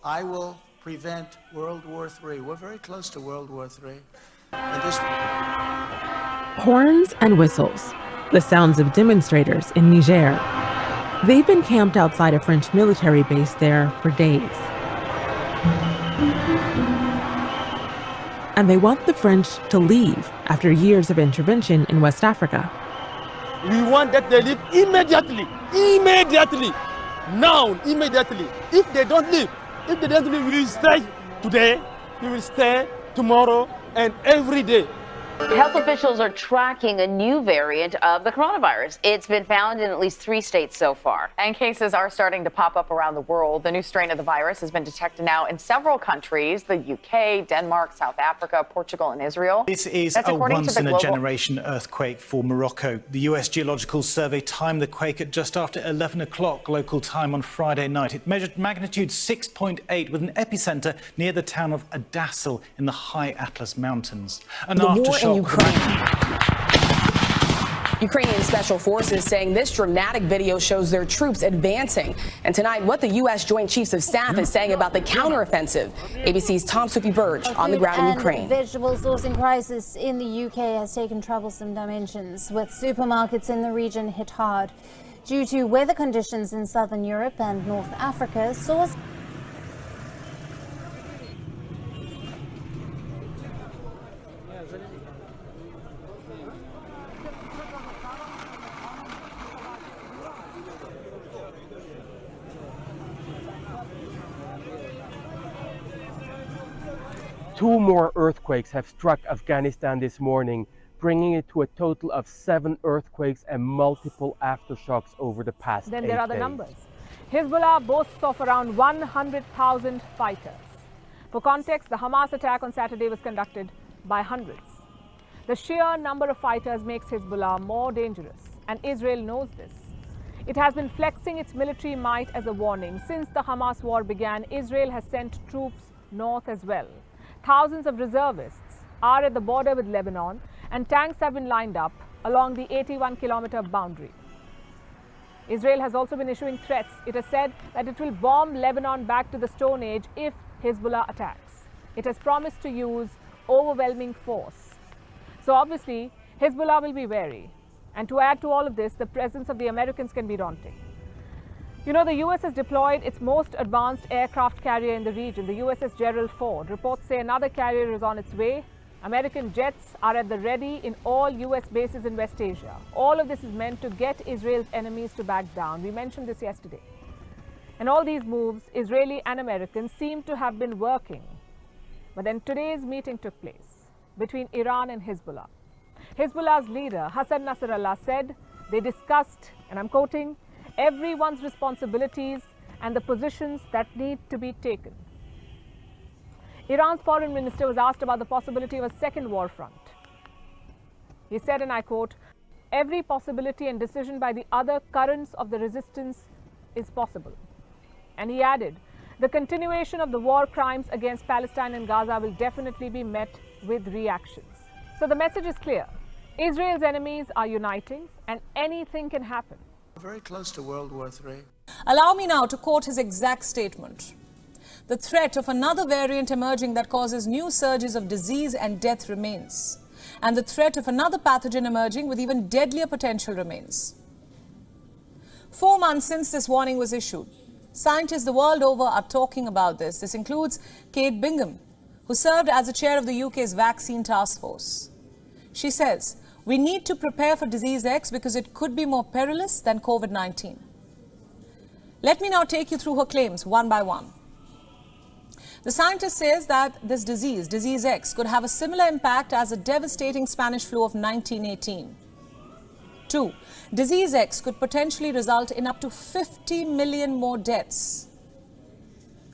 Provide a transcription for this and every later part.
I will prevent World War III. We're very close to World War III. Horns and whistles, the sounds of demonstrators in Niger. They've been camped outside a French military base there for days. And they want the French to leave after years of intervention in West Africa. We want that they leave immediately, now, immediately. If they don't leave, we will stay today, we will stay tomorrow, and every day. Health officials are tracking a new variant of the coronavirus. It's been found in at least 3 states so far. And cases are starting to pop up around the world. The new strain of the virus has been detected now in several countries, the UK, Denmark, South Africa, Portugal, and Israel. This is a once-in-a-generation earthquake for Morocco. The US Geological Survey timed the quake at just after 11 o'clock local time on Friday night. It measured magnitude 6.8 with an epicenter near the town of Adassil in the High Atlas Mountains. An aftershock. Ukrainian special forces saying this dramatic video shows their troops advancing. And tonight, what the U.S. Joint Chiefs of Staff is saying about the counteroffensive. ABC's Tom Suki-Burge on the ground in Ukraine. Vegetable sourcing crisis in the UK has taken troublesome dimensions, with supermarkets in the region hit hard. Due to weather conditions in southern Europe and North Africa, source. Two more earthquakes have struck Afghanistan this morning, bringing it to a total of 7 earthquakes and multiple aftershocks over the past 8 days. Then there are the numbers. Hezbollah boasts of around 100,000 fighters. For context, the Hamas attack on Saturday was conducted by hundreds. The sheer number of fighters makes Hezbollah more dangerous, and Israel knows this. It has been flexing its military might as a warning. Since the Hamas war began, Israel has sent troops north as well. Thousands of reservists are at the border with Lebanon, and tanks have been lined up along the 81-kilometer boundary. Israel has also been issuing threats. It has said that it will bomb Lebanon back to the Stone Age if Hezbollah attacks. It has promised to use overwhelming force. So obviously, Hezbollah will be wary. And to add to all of this, the presence of the Americans can be daunting. You know, the U.S. has deployed its most advanced aircraft carrier in the region, the USS Gerald Ford. Reports say another carrier is on its way. American jets are at the ready in all U.S. bases in West Asia. All of this is meant to get Israel's enemies to back down. We mentioned this yesterday. And all these moves, Israeli and American, seem to have been working. But then today's meeting took place between Iran and Hezbollah. Hezbollah's leader, Hassan Nasrallah, said they discussed, and I'm quoting, everyone's responsibilities and the positions that need to be taken. Iran's foreign minister was asked about the possibility of a second war front. He said, and I quote, every possibility and decision by the other currents of the resistance is possible. And he added, the continuation of the war crimes against Palestine and Gaza will definitely be met with reactions. So the message is clear. Israel's enemies are uniting and anything can happen. Very close to World War III. Allow me now to quote his exact statement. The threat of another variant emerging that causes new surges of disease and death remains. And the threat of another pathogen emerging with even deadlier potential remains. 4 months since this warning was issued, scientists the world over are talking about this. This includes Kate Bingham, who served as the chair of the UK's vaccine task force. She says, we need to prepare for disease X because it could be more perilous than COVID-19. Let me now take you through her claims one by one. The scientist says that this disease, disease X, could have a similar impact as the devastating Spanish flu of 1918. 2. Disease X could potentially result in up to 50 million more deaths.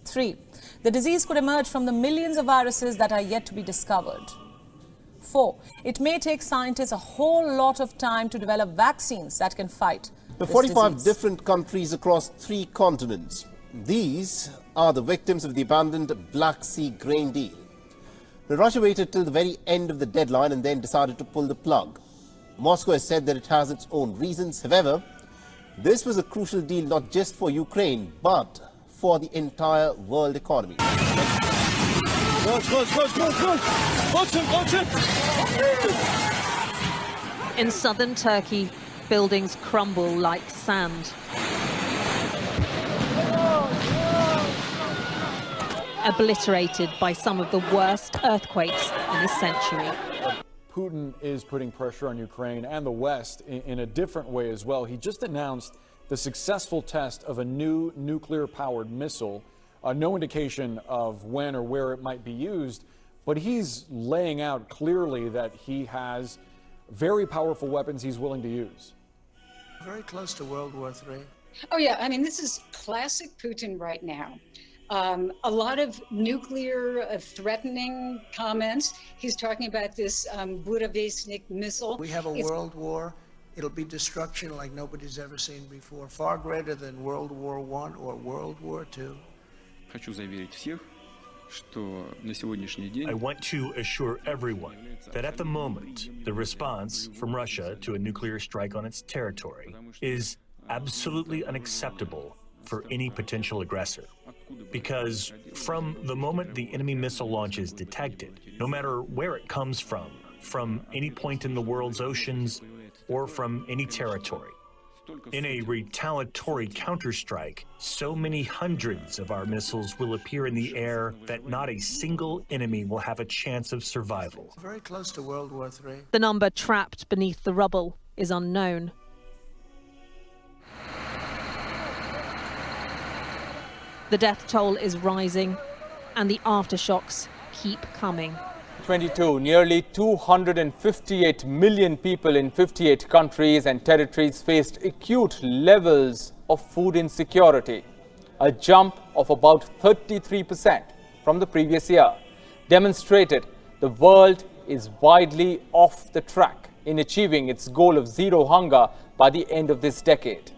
3. The disease could emerge from the millions of viruses that are yet to be discovered. 4. It may take scientists a whole lot of time to develop vaccines that can fight The this 45 disease. different countries across 3 continents. These are the victims of the abandoned Black Sea grain deal. Now, Russia waited till the very end of the deadline and then decided to pull the plug. Moscow has said that it has its own reasons. However, this was a crucial deal not just for Ukraine, but for the entire world economy. In southern Turkey, buildings crumble like sand. Obliterated by some of the worst earthquakes in a century. Putin is putting pressure on Ukraine and the West in a different way as well. He just announced the successful test of a new nuclear-powered missile. No indication of when or where it might be used, but he's laying out clearly that he has very powerful weapons he's willing to use. Very close to World War III. Oh, yeah. I mean, this is classic Putin right now. A lot of nuclear threatening comments. He's talking about this Burevestnik missile. We have a world war. It'll be destruction like nobody's ever seen before, far greater than World War I or World War II. I want to assure everyone that at the moment, the response from Russia to a nuclear strike on its territory is absolutely unacceptable for any potential aggressor. Because from the moment the enemy missile launch is detected, no matter where it comes from any point in the world's oceans or from any territory, in a retaliatory counterstrike, so many hundreds of our missiles will appear in the air that not a single enemy will have a chance of survival. Very close to World War III. The number trapped beneath the rubble is unknown. The death toll is rising, and the aftershocks keep coming. 2022, nearly 258 million people in 58 countries and territories faced acute levels of food insecurity, a jump of about 33% from the previous year, demonstrated the world is widely off the track in achieving its goal of zero hunger by the end of this decade.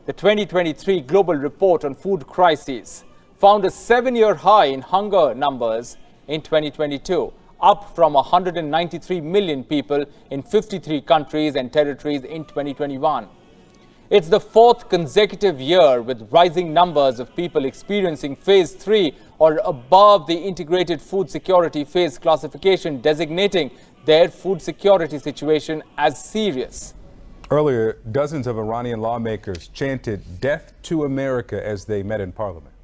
The 2023 Global Report on Food Crises found a 7-year high in hunger numbers in 2022, up from 193 million people in 53 countries and territories in 2021. It's the 4th consecutive year with rising numbers of people experiencing Phase 3 or above the Integrated Food Security Phase classification, designating their food security situation as serious. Earlier, dozens of Iranian lawmakers chanted "Death to America" as they met in parliament.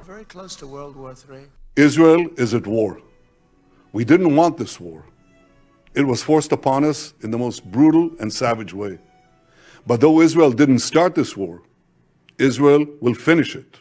Very close to World War III. Israel is at war. We didn't want this war. It was forced upon us in the most brutal and savage way. But though Israel didn't start this war, Israel will finish it.